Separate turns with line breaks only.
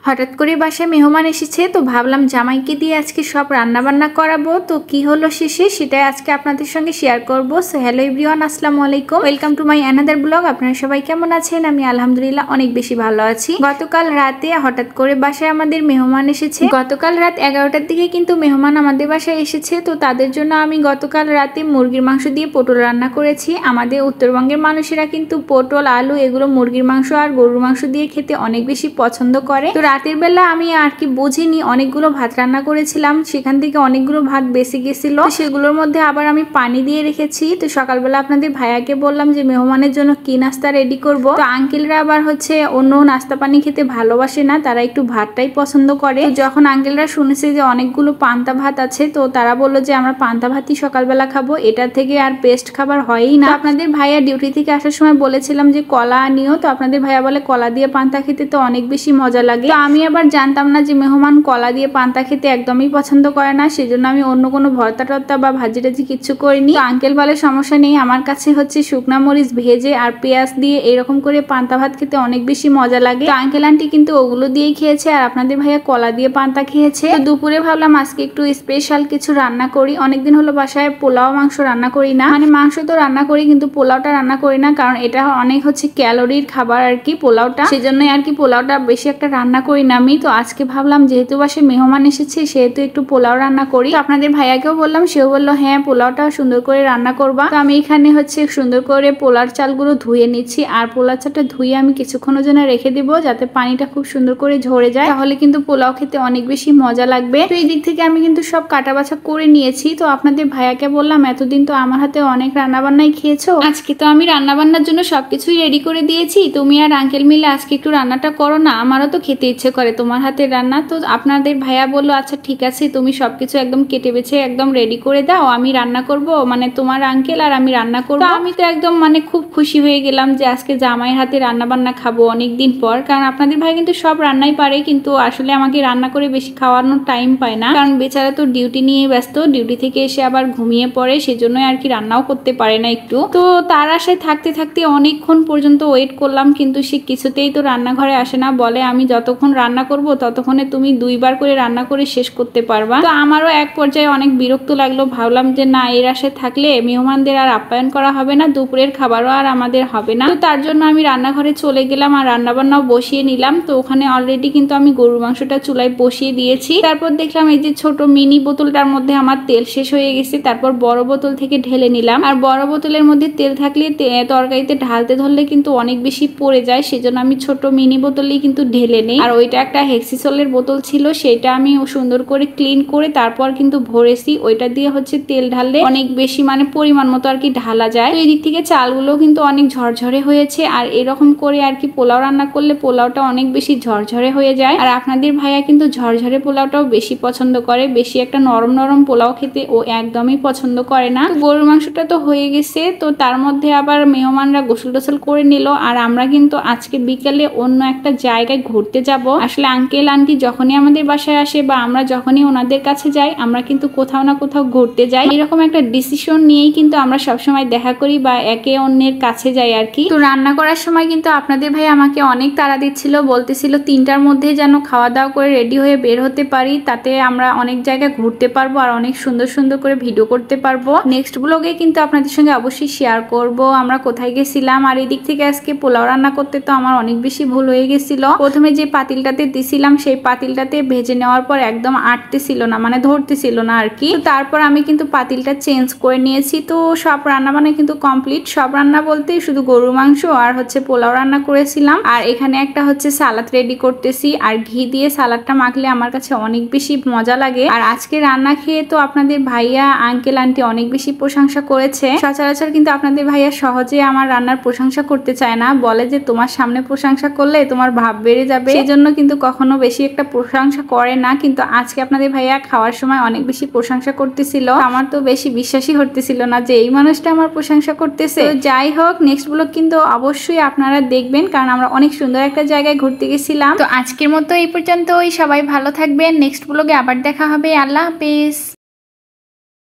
হঠাৎ করে বাসায় মেহমান এসেছে, তো ভাবলাম জামাইকে দিয়ে আজকে সব রান্না বান্না করাবো। তো কি হলো শেষে সেটাই আজকে আপনাদের সঙ্গে শেয়ার করব। সো হ্যালো এভরিওয়ান, আসসালামু আলাইকুম, welcome to my another blog. আপনারা সবাই কেমন আছেন? আমি আলহামদুলিল্লাহ অনেক বেশি ভালো আছি। গতকাল রাতে হঠাৎ করে বাসায় আমাদের মেহমান এসেছে। গতকাল রাত 11টার দিকে কিন্তু মেহমান আমাদের বাসায় এসেছে। তো তাদের জন্য আমি গতকাল রাতে মুরগির মাংস দিয়ে পটল রান্না করেছি। আমাদের উত্তরবঙ্গের মানুষেরা কিন্তু পটল, আলু এগুলো মুরগির মাংস আর গরুর মাংস দিয়ে খেতে অনেক বেশি পছন্দ করে। তো রাতের বেলা আমি আর কি বুঝিনি, অনেকগুলো ভাত রান্না করেছিলাম, সেখান থেকে অনেকগুলো ভাত বেঁচে গেছিল। সেগুলোর মধ্যে আবার আমি পানি দিয়ে রেখেছি। তো সকালবেলা আপনাদের ভাইয়াকে বললাম যে মেহমানের জন্য কি নাস্তা রেডি করব। তো আঙ্কেলরা আবার হচ্ছে অন্য নাস্তা পানি খেতে ভালোবাসে না, তারা একটু ভাতটাই পছন্দ করে। যখন আঙ্কেলরা শুনেছে যে অনেকগুলো পান্তা ভাত আছে, তো তারা বললো যে আমরা পান্তা ভাতই সকালবেলা খাবো, এটা থেকে আর বেস্ট খাবার হয়ই না। আপনাদের ভাইয়া ডিউটি থেকে আসার সময় বলেছিলাম যে কলা আনিও, তো আপনাদের ভাইয়া বলে কলা দিয়ে পান্তা খেতে তো অনেক বেশি মজা লাগে। তো আমি আবার জানতাম না যে মেহমান কলা দিয়ে পান্তা খেতে একদমই পছন্দ করে না, সেজন্য আমি অন্য কোনো ভর্তা টর্তা বা ভাজি টাজি কিচ্ছু করিনি। তো আঙ্কেল বলে সমস্যা নেই, আমার কাছে হচ্ছে শুকনা মরিচ ভেজে আর পেঁয়াজ দিয়ে এরকম করে পান্তা ভাত খেতে অনেক বেশি মজা লাগে। তো আঙ্কেল আন্টি কিন্তু ওগুলো দিয়েই খেয়েছে, আর আপনাদের ভাইয়া কলা দিয়ে পান্তা খেয়েছে। তো দুপুরে ভাবলাম আজকে একটু স্পেশাল কিছু রান্না করি। অনেকদিন হলো বাসায় পোলাও মাংস রান্না করি না, মানে মাংস তো রান্না করি কিন্তু পোলাওটা রান্না করি না, কারণ এটা অনেক হচ্ছে ক্যালোরির খাবার আর কি পোলাওটা, সেজন্যই আর কি পোলাওটা বেশি একটা রান্না করি না আমি। তো আজকে ভাবলাম যেহেতু বাসায় মেহমান এসেছে সেহেতু একটু পোলাও রান্না করি। তো আপনাদের ভাইয়াকেও বললাম, সেও বললো হ্যাঁ পোলাওটা সুন্দর করে রান্না করবা। তো আমি এখানে হচ্ছে সুন্দর করে পোলার চালগুলো ধুয়ে নিচ্ছি, আর পোলার চালটা ধুয়ে আমি কিছুক্ষণের জন্য রেখে দিব যাতে পানিটা খুব সুন্দর করে ঝরে যায়, তাহলে কিন্তু পোলাও খেতে অনেক বেশি মজা লাগবে। তো এই দিক থেকে আমি কিন্তু সব কাটা বাছা করে নিয়েছি। তো আপনাদের ভাইয়াকে বললাম এতদিন তো আমার হাতে অনেক রান্না বান্নাই খেয়েছো, আজকে তো আমি রান্না বান্নার জন্য সবকিছুই রেডি করে দিয়েছি, তুমি আর আঙ্কেল মিলে আজকে একটু রান্নাটা করো না, আমারও তো খেতে ইচ্ছে করে তোমার হাতের রান্না। তো আপনাদের ভাইয়া বললো আচ্ছা ঠিক আছে, তুমি সবকিছু একদম কেটে বেছে একদম রেডি করে দাও, আমি রান্না করব, মানে তোমার আঙ্কেল আর আমি রান্না করবো। আমি তো একদম মানে খুব খুশি হয়ে গেলাম যে আজকে জামাইয়ের হাতে রান্না বান্না খাবো অনেকদিন পর। কারণ আপনাদের ভাই কিন্তু সব রান্নাই পারে, কিন্তু আসলে আমাকে রান্না করে বেশি খাওয়ানোর টাইম পায় না, কারণ বেচারা তো ডিউটি নিয়ে ব্যস্ত, ডিউটি থেকে এসে আবার ঘুমিয়ে পড়ে, সেজন্যই আর কি রান্নাও করতে পারে না একটু। তো তার আশায় থাকতে থাকতে অনেকক্ষণ পর্যন্ত ওয়েট করলাম, কিন্তু সে কিছুতেই তো রান্নাঘরে আসে না। বলে আমি যতক্ষণ রান্না করব ততক্ষণে তুমি 2বার করে রান্না করে শেষ করতে পারবা। তো আমারও এক পর্যায়ে অনেক বিরক্ত লাগলো, ভাবলাম যে না এর আশায় থাকলে মেহমানদের আর আপ্যায়ন করা হবে না, দুপুরের খাবারও আর আমাদের হবে না। তো তার জন্য আমি রান্নাঘরে চলে গেলাম আর রান্না বান্নাও বসিয়ে নিলাম। তো ওখানে অলরেডি কিন্তু আমি গরুর মাংসটা চুলায় বসিয়ে দিয়েছি। তারপর দেখলাম এই যে ছোট মিনি বোতলটার মধ্যে আমার তেল শেষ হয়ে গেছে, তারপর বড় বোতল থেকে ঢেলে নিলাম। আর বড় বোতলের মধ্যে তেল থাকলে তরকারিতে ঢালতে ধরলে কিন্তু অনেক বেশি পড়ে যায়, সেজন্য আমি ছোট মিনি বোতলেই কিন্তু ঢেলে নেই। আর ওইটা একটা হেক্সিসলের বোতল ছিল, সেটা আমি সুন্দর করে ক্লিন করে তারপর কিন্তু ভরেছি। ওইটা দিয়ে হচ্ছে তেল ঢাললে অনেক বেশি মানে পরিমাণ মতো আর কি ঢালা যায়। তো এই দিক থেকে চালগুলো কিন্তু অনেক ঝরঝরে হয়েছে, আর এরকম করে আর কি পোলাও রান্না করলে পোলাওটা অনেক বেশি ঝরঝরে হয়ে যায়। আর আপনাদের ভাইয়া কিন্তু ঝরঝরে পোলাওটাও বেশি পছন্দ করে, বেশি একটা নরম নরম পোলাও খেতে ও একদমই পছন্দ করে না। গরুর মাংসটা তো হয়ে গেছে, তো তার মধ্যে আবার মেহমানরা গোসল টোসল করে নিল, আর আমরা কিন্তু আজকে বিকেলে অন্য একটা জায়গায় ঘুরতে যাব। আসলে আঙ্কেল আন্টি যখনই আমাদের বাসায় আসে বা আমরা যখনই ওনাদের কাছে যাই, আমরা কিন্তু কোথাও না কোথাও ঘুরতে যাই, এরকম একটা ডিসিশন নিয়েই কিন্তু আমরা সবসময় দেখা করি বা একে অন্যের কাছে যাই আর কি। তো রান্না করার সময় কিন্তু আপনাদের ভাই আমাকে অনেক তাড়া দিচ্ছিল, বলতেছিল 3টার মধ্যে যেন খাওয়া দাওয়া করে রেডি হয়ে বের হতে পারি, তাতে আমরা অনেক জায়গায় ঘুরতে পারবো আর অনেক সুন্দর সুন্দর করে ভিডিও করতে পারবো। নেক্সট ব্লগে কিন্তু আপনাদের সঙ্গে অবশ্যই শেয়ার করব আমরা কোথায় গেছিলাম। আর এদিক থেকে আজকে পোলাও রান্না করতে তো আমার অনেক বেশি ভুল হয়ে গেছিল। প্রথমে যে পাতিলটাতে দিছিলাম সেই পাতিলটাতে ভেজে নেওয়ার পর একদম আটতেছিল না, মানে ধরতেছিল না আর কি। তারপর আমি কিন্তু পাতিলটা চেঞ্জ করে নিয়েছি। তো সব রান্না বান্না কিন্তু কমপ্লিট, সব রান্না বলতে শুধু গরুর মাংস আর হচ্ছে পোলাও রান্না করেছিলাম। আর এখানে একটা হচ্ছে সালাদ রেডি করতেছি, আর ঘি দিয়ে সালাদটা মাখলে আমার কাছে অনেক বেশি মজা লাগে। আর আজকে রান্না খেয়ে তো আপনাদের ভাইয়া আঙ্কেল আন্টি অনেক বেশি প্রশংসা করেছে। সচরাচর কিন্তু আপনাদের ভাইয়া সহজে আমার রান্নার প্রশংসা করতে চায় না, বলে যে তোমার সামনে প্রশংসা করলে তোমার ভাব বেড়ে যাবে, সেজন্য কিন্তু কখনো বেশি একটা প্রশংসা করে না। কিন্তু আজকে আপনাদের ভাইয়া খাওয়ার সময় অনেক বেশি প্রশংসা করতেছিল, আমার তো বেশি বিশ্বাসই হতেছিল না যে এই মানুষটা আমার প্রশংসা করতেছে। তো যাই হোক, নেক্সট ব্লগ কিন্তু অবশ্যই আপনারা দেখবেন, কারণ আমরা অনেক সুন্দর একটা জায়গায় ঘুরতে গেছিলাম। তো আজকের মতো এই পর্যন্তই, সবাই ভালো থাকবেন, নেক্সট ব্লগে আবার দেখা হবে, আল্লাহ হাফেজ।